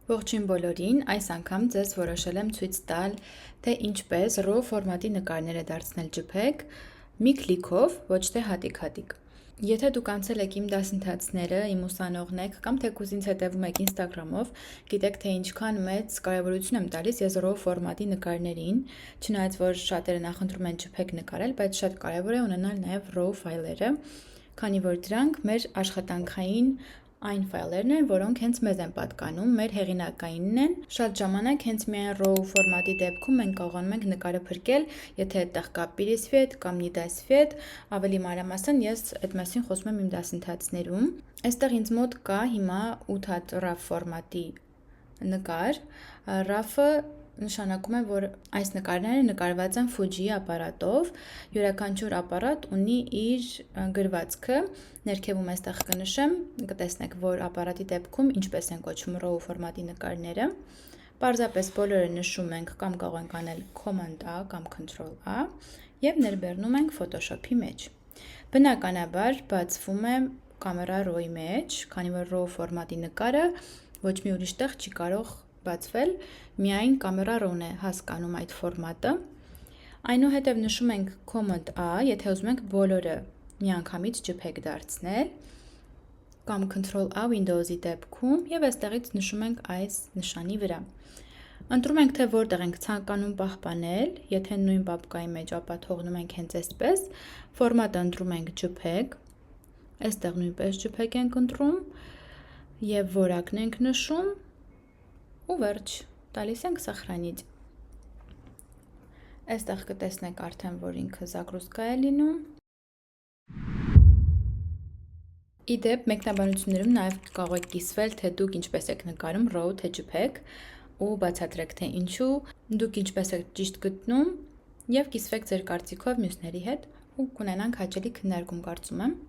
Ողջույն բոլորին, այս անգամ ձեզ որոշել եմ ցույց տալ, թե ինչպես RAW ֆորմատի նկարներ դարձնել JPEG մի քլիքով, ոչ թե հատիկ-հատիկ։ Եթե դուք անցել եք իմ դասընթացները, իմ ուսանողն եք կամ թեկուզ ինձ հետևում եք Instagram-ով, գիտեք թե ինչքան մեծ կարևորություն եմ տալիս ես RAW ֆորմատի նկարներին, չնայած որ շատերը նախընտրում են JPEG նկարել, բայց շատ կարևոր է ունենալ նաև RAW ֆայլերը, քանի որ դրանք մեր աշխատանքային այն ֆայլերն են, որոնք հենց մեզ են պատկանում, մեր հեղինակայինն են։ Շատ ժամանակ հենց միայն RAW ֆորմատի դեպքում մենք կարողանում ենք նկարը փրկել, եթե այդտեղ կա պիրիսվետ կամ նիդասվետ, ավելի մանրամասն ես այդ մասին խոսում եմ իմ դասընթացներում։ Այստեղ ինձ մոտ կա հիմա 8 հատ RAW ֆորմատի նկար, RAW-ը նշանակում է, որ այս նկարները նկարված են Fuji ապարատով, յուրաքանչյուր ապարատ ունի իր գրվածքը, ներքևում այստեղ կնշեմ, կտեսնեք, որ ապարատի դեպքում ինչպես են կոչվում RAW ֆորմատի նկարները, պարզապես բոլորը նշում ենք կամ կարող ենք անել Command-A կամ Control-A և ներբեռնում ենք Photoshop-ի մեջ։ Բնականաբար բացվում է կամերա RAW-ի մեջ, քանի որ RAW ֆորմատի նկարը ոչ մի ուրիշ տեղ չի կարող բացվել, միայն կամերա RAW-ն է հասկանում այդ ֆորմատը։ Այնուհետև նշում ենք Command-A, եթե ուզում ենք բոլորը միանգամից JPEG դարձնել, կամ Control-A Windows-ի դեպքում և այստեղից նշում ենք այս նշանի վրա։ Ընտրում ենք, թե որտեղ ենք ցանկանում պահպանել, եթե նույն պապկայի մեջ, ապա թողնում ենք հենց այսպես, ֆորմատը ընտրում ենք JPEG, այստեղ նույնպես JPEG ենք ընտրում և որակն ենք նշում ու վերջ, տալիս ենք սախրանիչ։ Այստեղ կտեսնեք արդեն, որ ինքը զագրուսկա է լինում։ Իդեպ, մեկնաբանություններում նաև կարող եք կիսվել, թե դուք ինչպես եք նկարում RAW թե JPEG ու բացատրեք, թե ինչու դուք ինչպես եք ճիշտ գտնում և կիսվեք ձեր կարծիքով մյուսների հետ ու կունենանք հաճելի քննարկում կարծում եմ։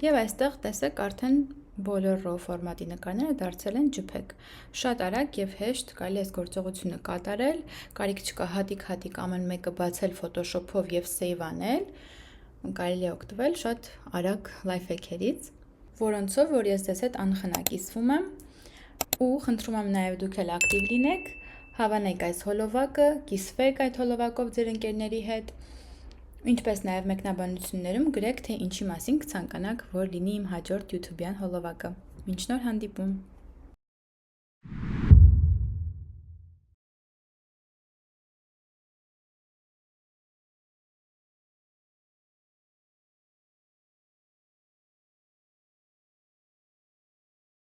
Եվ այստեղ տեսեք արդեն բոլոր RAW ֆորմատի նկարները դարձել են JPEG։ Շատ արագ և հեշտ կարելի է այս գործողությունը կատարել, կարիք չկա հատիկ-հատիկ ամեն մեկը բացել Photoshop-ով և save անել, կարելի է օգտվել շատ արագ life-hack-երից, որոնցով որ ես ձեզ հետ անխնա կիսվում եմ ու խնդրում եմ նաև դուք էլ ակտիվ լինեք, հավանեք այս հոլովակը, կիսվեք այդ հոլովակով ձեր ընկերների հետ, ինչպես նաև մեկնաբանություններում գրեք, թե ինչի մասին կցանկանաք, որ լինի իմ հաջորդ YouTube-յան հոլովակը։ Մինչ նոր հանդիպում։